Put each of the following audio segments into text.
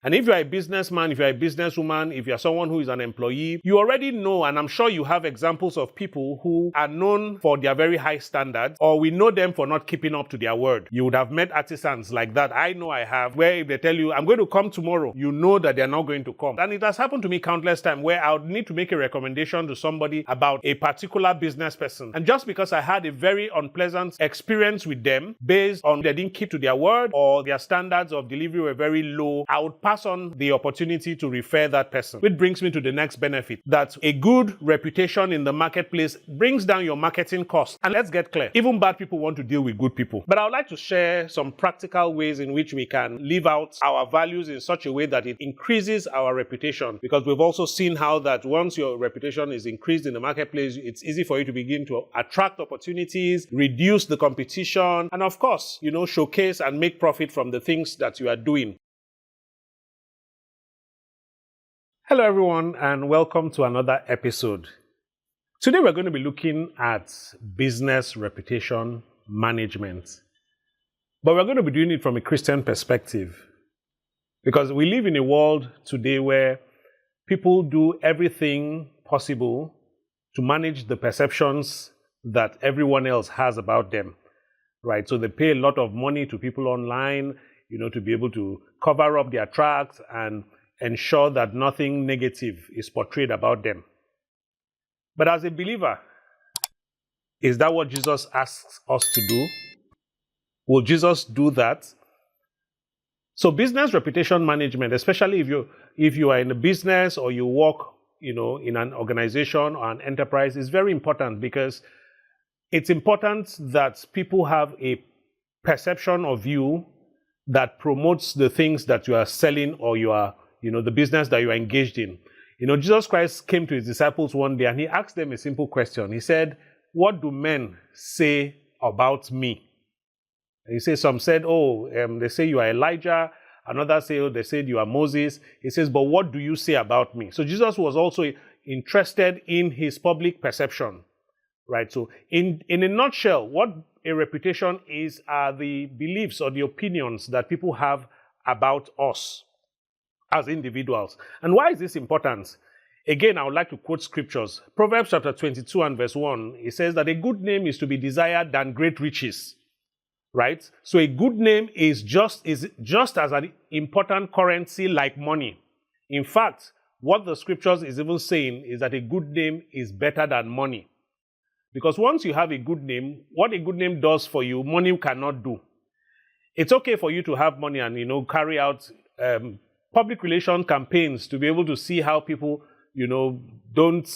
And if you're a businessman, if you're a businesswoman, if you're someone who is an employee, you already know, and I'm sure you have examples of people who are known for their very high standards, or we know them for not keeping up to their word. You would have met artisans like that. I know I have, where if they tell you, I'm going to come tomorrow, you know that they're not going to come. And it has happened to me countless times where I would need to make a recommendation to somebody about a particular business person. And just because I had a very unpleasant experience with them based on they didn't keep to their word or their standards of delivery were very low, I would pass on the opportunity to refer that person. Which brings me to the next benefit, that a good reputation in the marketplace brings down your marketing costs. And let's get clear, even bad people want to deal with good people. But I would like to share some practical ways in which we can live out our values in such a way that it increases our reputation. Because we've also seen how that once your reputation is increased in the marketplace, it's easy for you to begin to attract opportunities, reduce the competition, and of course, showcase and make profit from the things that you are doing. Hello everyone, and welcome to another episode. Today we're going to be looking at business reputation management. But we're going to be doing it from a Christian perspective. Because we live in a world today where people do everything possible to manage the perceptions that everyone else has about them. Right? So they pay a lot of money to people online, to be able to cover up their tracks and ensure that nothing negative is portrayed about them. But as a believer, is that what Jesus asks us to do? Will Jesus do that? So business reputation management, especially if you are in a business or you work, in an organization or an enterprise, is very important because it's important that people have a perception of you that promotes the things that you are selling or you are the business that you are engaged in. Jesus Christ came to his disciples one day and he asked them a simple question. He said, "What do men say about me?" And he says, some said, they say you are Elijah. Another say, they said you are Moses. He says, "But what do you say about me?" So Jesus was also interested in his public perception. Right? So in a nutshell, what a reputation is are the beliefs or the opinions that people have about us as individuals. And why is this important? Again, I would like to quote scriptures. Proverbs chapter 22 and verse 1, it says that a good name is to be desired than great riches. Right? So a good name is just as an important currency like money. In fact, what the scriptures is even saying is that a good name is better than money. Because once you have a good name, what a good name does for you, money cannot do. It's okay for you to have money and, carry out public relation campaigns to be able to see how people, don't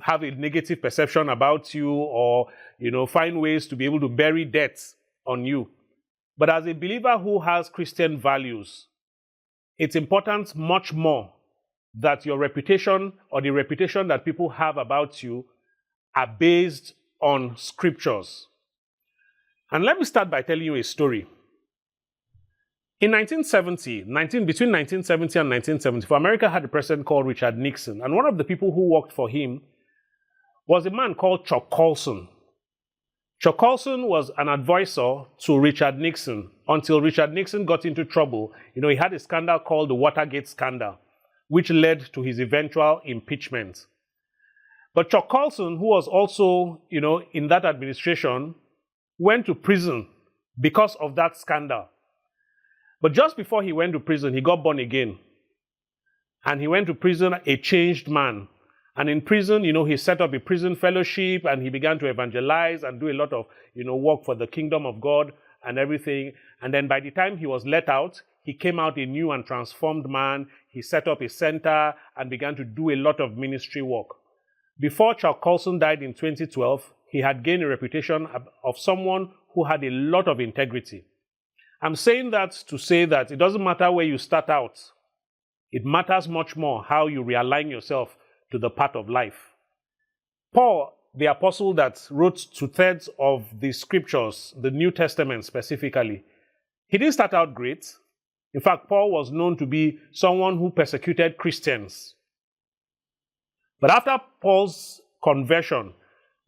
have a negative perception about you or, find ways to be able to bury debts on you. But as a believer who has Christian values, it's important much more that your reputation or the reputation that people have about you are based on scriptures. And let me start by telling you a story. In 1970, between 1970 and 1974, America had a president called Richard Nixon. And one of the people who worked for him was a man called Chuck Colson. Chuck Colson was an advisor to Richard Nixon until Richard Nixon got into trouble. He had a scandal called the Watergate scandal, which led to his eventual impeachment. But Chuck Colson, who was also, in that administration, went to prison because of that scandal. But just before he went to prison, he got born again. And he went to prison a changed man. And in prison, he set up a prison fellowship and he began to evangelize and do a lot of, work for the kingdom of God and everything. And then by the time he was let out, he came out a new and transformed man. He set up a center and began to do a lot of ministry work. Before Chuck Colson died in 2012, he had gained a reputation of someone who had a lot of integrity. I'm saying that to say that it doesn't matter where you start out. It matters much more how you realign yourself to the path of life. Paul, the apostle that wrote 2/3 of the scriptures, the New Testament specifically, he didn't start out great. In fact, Paul was known to be someone who persecuted Christians. But after Paul's conversion,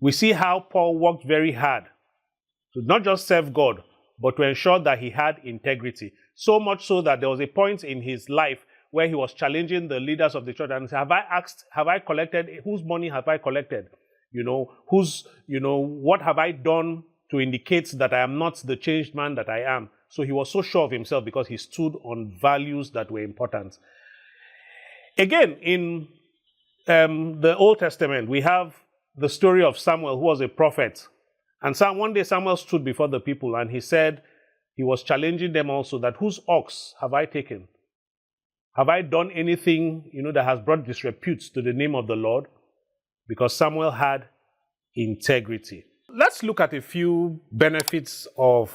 we see how Paul worked very hard to not just serve God, but to ensure that he had integrity. So much so that there was a point in his life where he was challenging the leaders of the church and said, have I collected, whose money have I collected? What have I done to indicate that I am not the changed man that I am? So he was so sure of himself because he stood on values that were important. Again, in the Old Testament, we have the story of Samuel, who was a prophet. And one day Samuel stood before the people and he said, he was challenging them also, that whose ox have I taken? Have I done anything, that has brought disrepute to the name of the Lord? Because Samuel had integrity. Let's look at a few benefits of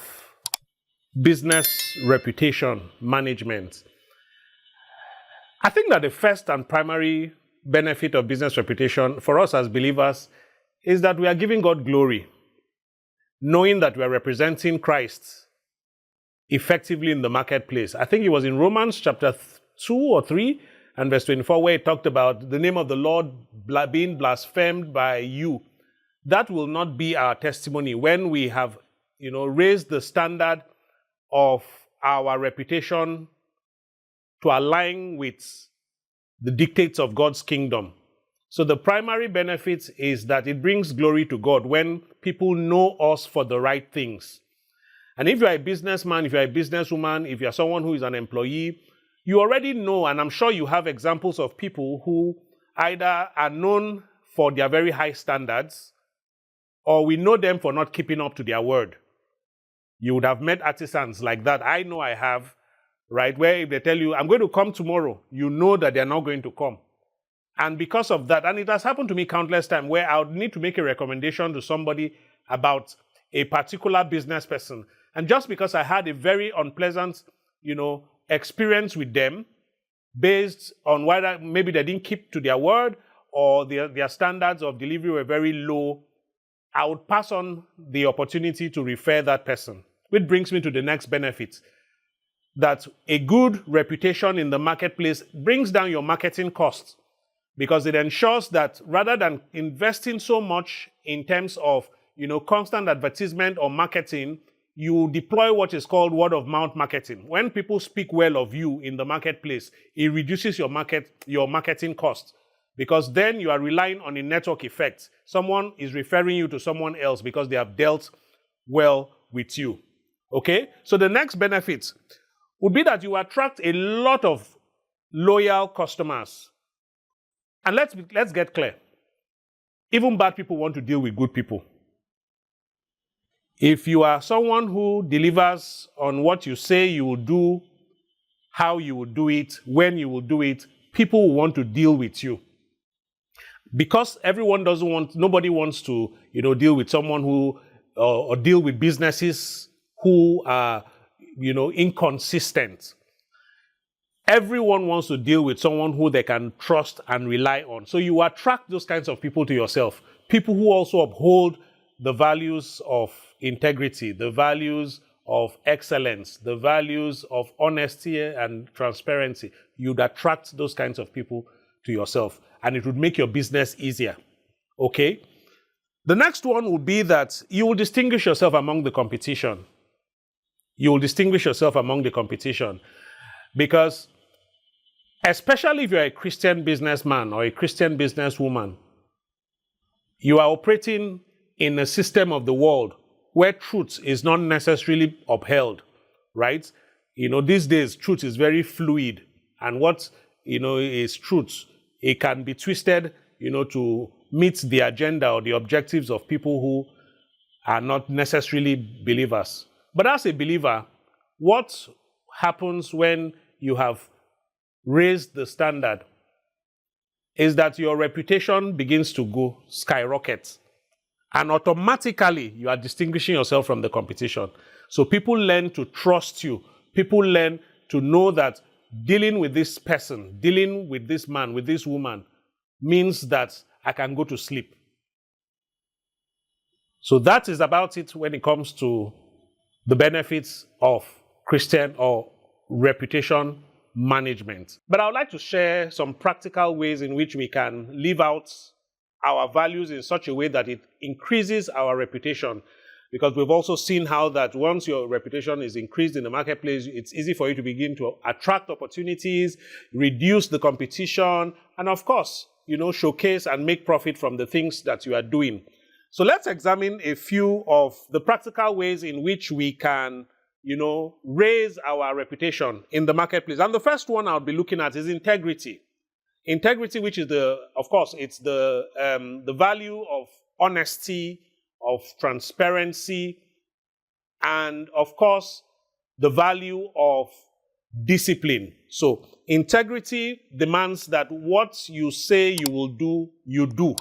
business reputation management. I think that the first and primary benefit of business reputation for us as believers is that we are giving God glory, knowing that we are representing Christ effectively in the marketplace. I think it was in Romans chapter 2 or 3 and verse 24 where it talked about the name of the Lord being blasphemed by you. That will not be our testimony when we have, raised the standard of our reputation to align with the dictates of God's kingdom. So the primary benefit is that it brings glory to God when people know us for the right things. And if you're a businessman, if you're a businesswoman, if you're someone who is an employee, you already know, and I'm sure you have examples of people who either are known for their very high standards, or we know them for not keeping up to their word. You would have met artisans like that. I know I have, right? Where if they tell you, I'm going to come tomorrow, you know that they're not going to come. And because of that, and it has happened to me countless times, where I would need to make a recommendation to somebody about a particular business person. And just because I had a very unpleasant, experience with them, based on whether maybe they didn't keep to their word or their standards of delivery were very low, I would pass on the opportunity to refer that person. Which brings me to the next benefit, that a good reputation in the marketplace brings down your marketing costs, because it ensures that rather than investing so much in terms of constant advertisement or marketing, you deploy what is called word of mouth marketing. When people speak well of you in the marketplace, it reduces your marketing costs, because then you are relying on a network effect. Someone is referring you to someone else because they have dealt well with you. Okay? So the next benefit would be that you attract a lot of loyal customers. And let's get clear. Even bad people want to deal with good people. If you are someone who delivers on what you say you will do, how you will do it, when you will do it, people will want to deal with you. Because nobody wants to, deal with someone who, or deal with businesses who are, inconsistent. Everyone wants to deal with someone who they can trust and rely on. So you attract those kinds of people to yourself. People who also uphold the values of integrity, the values of excellence, the values of honesty and transparency. You'd attract those kinds of people to yourself, and it would make your business easier. Okay? The next one would be that you will distinguish yourself among the competition. You will distinguish yourself among the competition because, especially if you're a Christian businessman or a Christian businesswoman, you are operating in a system of the world where truth is not necessarily upheld, right? These days, truth is very fluid. And what, is truth? It can be twisted, to meet the agenda or the objectives of people who are not necessarily believers. But as a believer, what happens when you have raised the standard is that your reputation begins to skyrocket. And automatically, you are distinguishing yourself from the competition. So people learn to trust you. People learn to know that dealing with this person, dealing with this man, with this woman, means that I can go to sleep. So that is about it when it comes to the benefits of Christian or reputation management. But I would like to share some practical ways in which we can live out our values in such a way that it increases our reputation. Because we've also seen how that once your reputation is increased in the marketplace, it's easy for you to begin to attract opportunities, reduce the competition, and of course, showcase and make profit from the things that you are doing. So let's examine a few of the practical ways in which we can, raise our reputation in the marketplace. And the first one I'll be looking at is integrity. Integrity, which is it's the value of honesty, of transparency, and of course, the value of discipline. So integrity demands that what you say you will do, you do.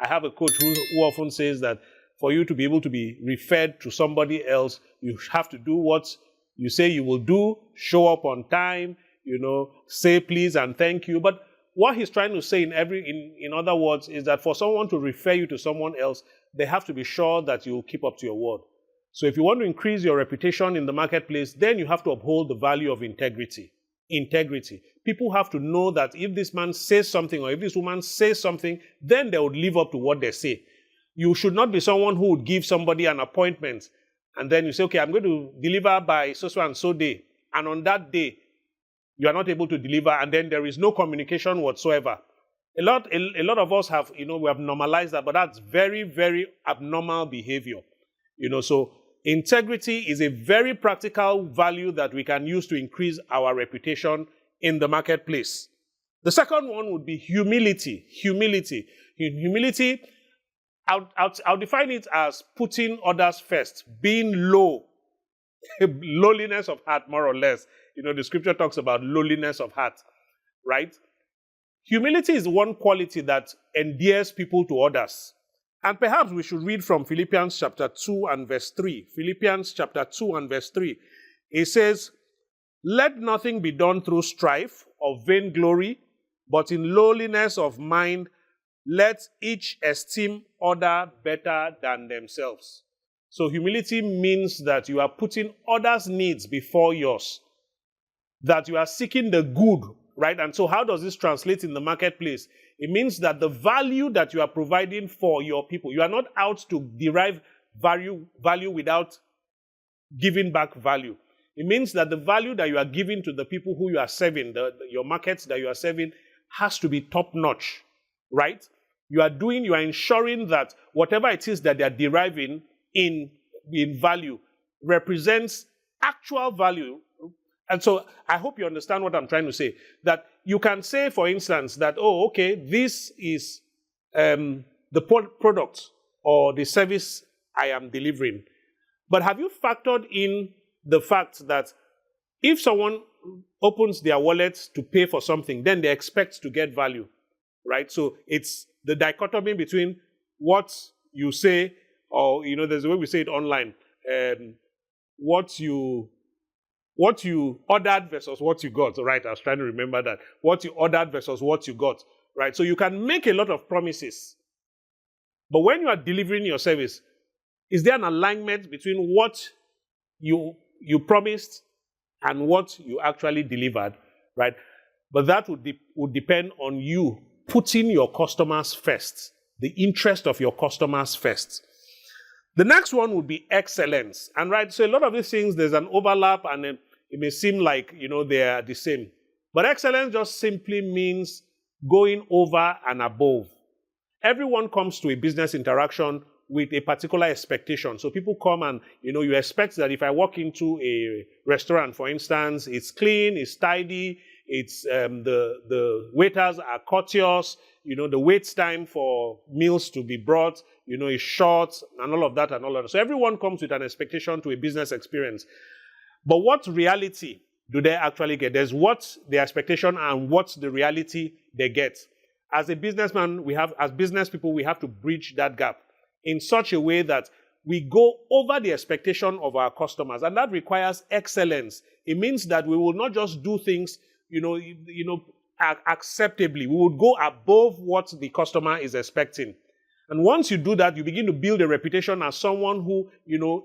I have a coach who often says that for you to be able to be referred to somebody else, you have to do what you say you will do, show up on time, say please and thank you. But what he's trying to say in other words is that for someone to refer you to someone else, they have to be sure that you will keep up to your word. So if you want to increase your reputation in the marketplace, then you have to uphold the value of integrity. Integrity. People have to know that if this man says something or if this woman says something, then they would live up to what they say. You should not be someone who would give somebody an appointment and then you say, okay, I'm going to deliver by so and so day. And on that day, you are not able to deliver and then there is no communication whatsoever. A lot of us have, we have normalized that, but that's very, very abnormal behavior. So integrity is a very practical value that we can use to increase our reputation in the marketplace. The second one would be humility. Humility. Humility, I'll define it as putting others first, being low. Lowliness of heart, more or less. The scripture talks about lowliness of heart, right? Humility is one quality that endears people to others. And perhaps we should read from Philippians chapter 2 and verse 3. Philippians chapter 2 and verse 3. It says, "Let nothing be done through strife or vainglory, but in lowliness of mind, let each esteem other better than themselves." So humility means that you are putting others' needs before yours, that you are seeking the good, right? And so how does this translate in the marketplace? It means that the value that you are providing for your people, you are not out to derive value without giving back value. It means that the value that you are giving to the people who you are serving, your markets that you are serving, has to be top-notch, right? You are ensuring that whatever it is that they are deriving in value represents actual value. And so I hope you understand what I'm trying to say. That you can say, for instance, that, this is the product or the service I am delivering. But have you factored in the fact that if someone opens their wallet to pay for something, then they expect to get value, right? So it's the dichotomy between what you say, or, there's a way we say it online, what you ordered versus what you got, right? I was trying to remember that. What you ordered versus what you got, right? So you can make a lot of promises. But when you are delivering your service, is there an alignment between what you promised and what you actually delivered, right? But that would depend on you putting your customers first, the interest of your customers first. The next one would be excellence. And right, so a lot of these things, there's an overlap and it may seem like, they are the same. But excellence just simply means going over and above. Everyone comes to a business interaction with a particular expectation. So people come and, you expect that if I walk into a restaurant, for instance, it's clean, it's tidy, it's the waiters are courteous, the wait time for meals to be brought, is short, and all of that and all of that. So everyone comes with an expectation to a business experience. But what reality do they actually get? There's what the expectation and what's the reality they get. As a businessman, as business people, we have to bridge that gap in such a way that we go over the expectation of our customers, and that excellence. It means that we will not just do things, acceptably. We would go above what the customer is expecting. And once you do that, you begin to build a reputation as someone who,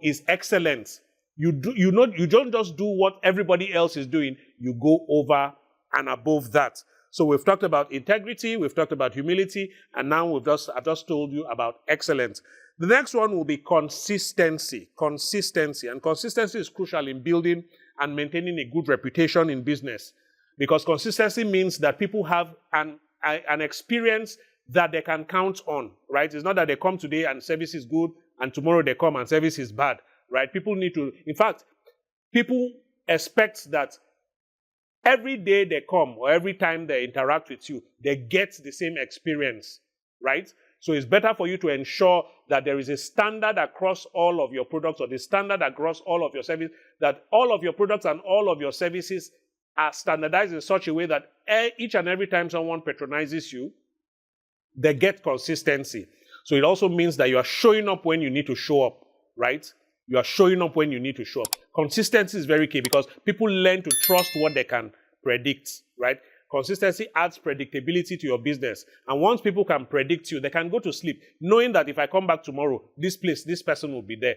is excellent. You don't just do what everybody else is doing. You go over and above that. So we've talked about integrity, we've talked about humility, and now I've just told you about excellence. The next one will be consistency. Consistency. And consistency is crucial in building and maintaining a good reputation in business. Because consistency means that people have an experience that they can count on, right? It's not that they come today and service is good, and tomorrow they come and service is bad, right? People need to, in fact, people expect that every day they come or every time they interact with you, they get the same experience, right? So it's better for you to ensure that there is a standard across all of your products or the standard across all of your services, that all of your products and all of your services are standardized in such a way that each and every time someone patronizes you, they get consistency. So it also means that you are showing up when you need to show up, right? You are showing up when you need to show up. Consistency is very key because people learn to trust what they can predict, right? Consistency adds predictability to your business. And once people can predict you, they can go to sleep knowing that if I come back tomorrow, this person will be there.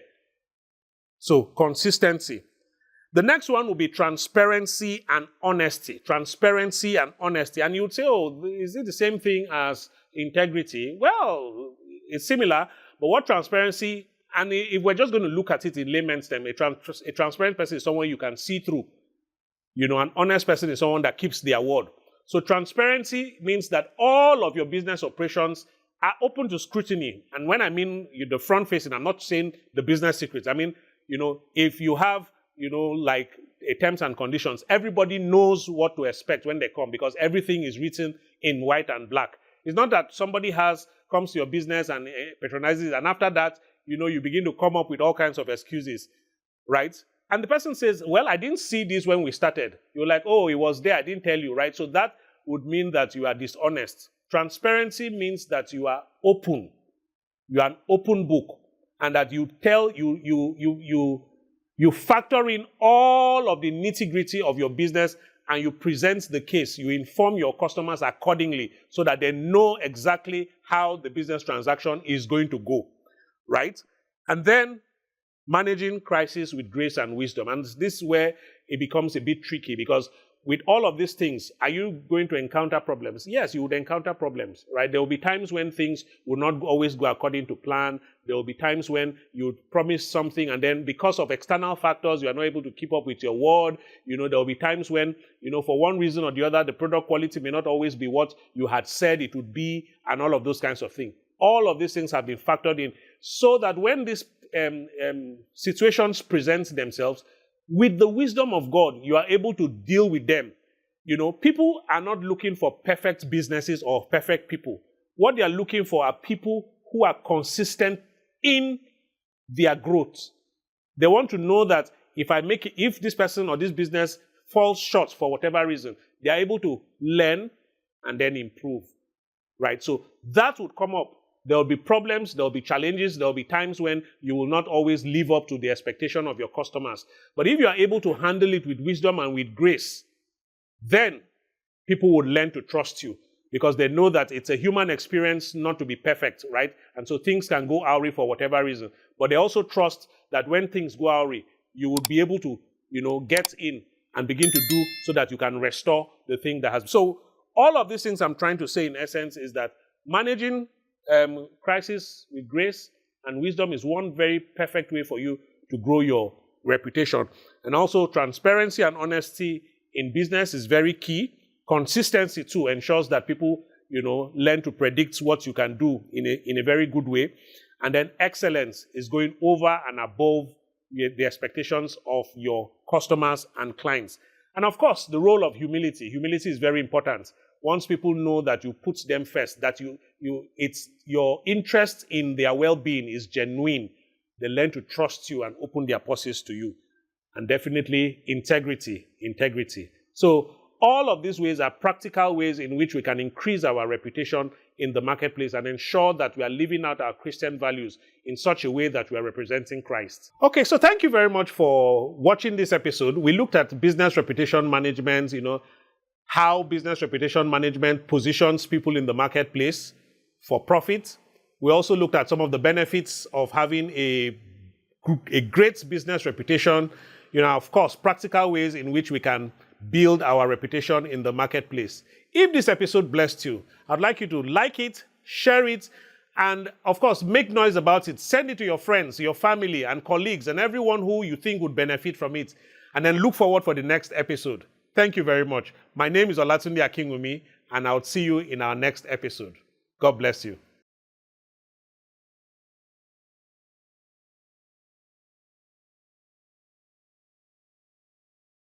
So consistency. The next one will be transparency and honesty. Transparency and honesty. And you would say, oh, is it the same thing as integrity? Well, it's similar, but what transparency, and if we're just going to look at it in layman's terms, a transparent person is someone you can see through. You know, an honest person is someone that keeps their word. So transparency means that all of your business operations are open to scrutiny. And when I mean the front facing, I'm not saying the business secrets. I mean, you know, if you have, you know, like a terms and conditions, everybody knows what to expect when they come because everything is written in white and black. It's not that somebody comes to your business and patronizes, and after that, you know, you begin to come up with all kinds of excuses, right? And the person says, well, I didn't see this when we started. You're like, oh, it was there, I didn't tell you, right? So that would mean that you are dishonest. Transparency means that you are open. You are an open book. And that you factor in all of the nitty-gritty of your business and you present the case. You inform your customers accordingly so that they know exactly how the business transaction is going to go, right? And then managing crisis with grace and wisdom. And this is where it becomes a bit tricky because with all of these things, are you going to encounter problems? Yes, you would encounter problems, right? There will be times when things will not always go according to plan. There will be times when you promise something and then because of external factors, you are not able to keep up with your word. You know, there will be times when, you know, for one reason or the other, the product quality may not always be what you had said it would be and all of those kinds of things. All of these things have been factored in so that when these situations present themselves, with the wisdom of God, you are able to deal with them. You know, people are not looking for perfect businesses or perfect people. What they are looking for are people who are consistent in their growth. They want to know that if this person or this business falls short for whatever reason, they are able to learn and then improve, right? So that would come up. There will be problems, there will be challenges, there will be times when you will not always live up to the expectation of your customers. But if you are able to handle it with wisdom and with grace, then people would learn to trust you because they know that it's a human experience not to be perfect, right? And so things can go awry for whatever reason. But they also trust that when things go awry, you will be able to, you know, get in and begin to do so that you can restore the thing that has. So all of these things I'm trying to say in essence is that managing crisis with grace and wisdom is one very perfect way for you to grow your reputation. And also transparency and honesty in business is very key. Consistency too ensures that people, you know, learn to predict what you can do in a very good way. And then excellence is going over and above the expectations of your customers and clients. And of course, the role of humility. Humility is very important. Once people know that you put them first, that it's your interest in their well-being is genuine, they learn to trust you and open their purses to you. And definitely integrity. So all of these ways are practical ways in which we can increase our reputation in the marketplace and ensure that we are living out our Christian values in such a way that we are representing Christ. Okay, so thank you very much for watching this episode. We looked at business reputation management, you know, how business reputation management positions people in the marketplace for profit. We also looked at some of the benefits of having a great business reputation. You know, of course, practical ways in which we can build our reputation in the marketplace. If this episode blessed you, I'd like you to like it, share it, and of course, make noise about it. Send it to your friends, your family, and colleagues, and everyone who you think would benefit from it. And then look forward for the next episode. Thank you very much. My name is Olatunde Akinwumi, and I'll see you in our next episode. God bless you.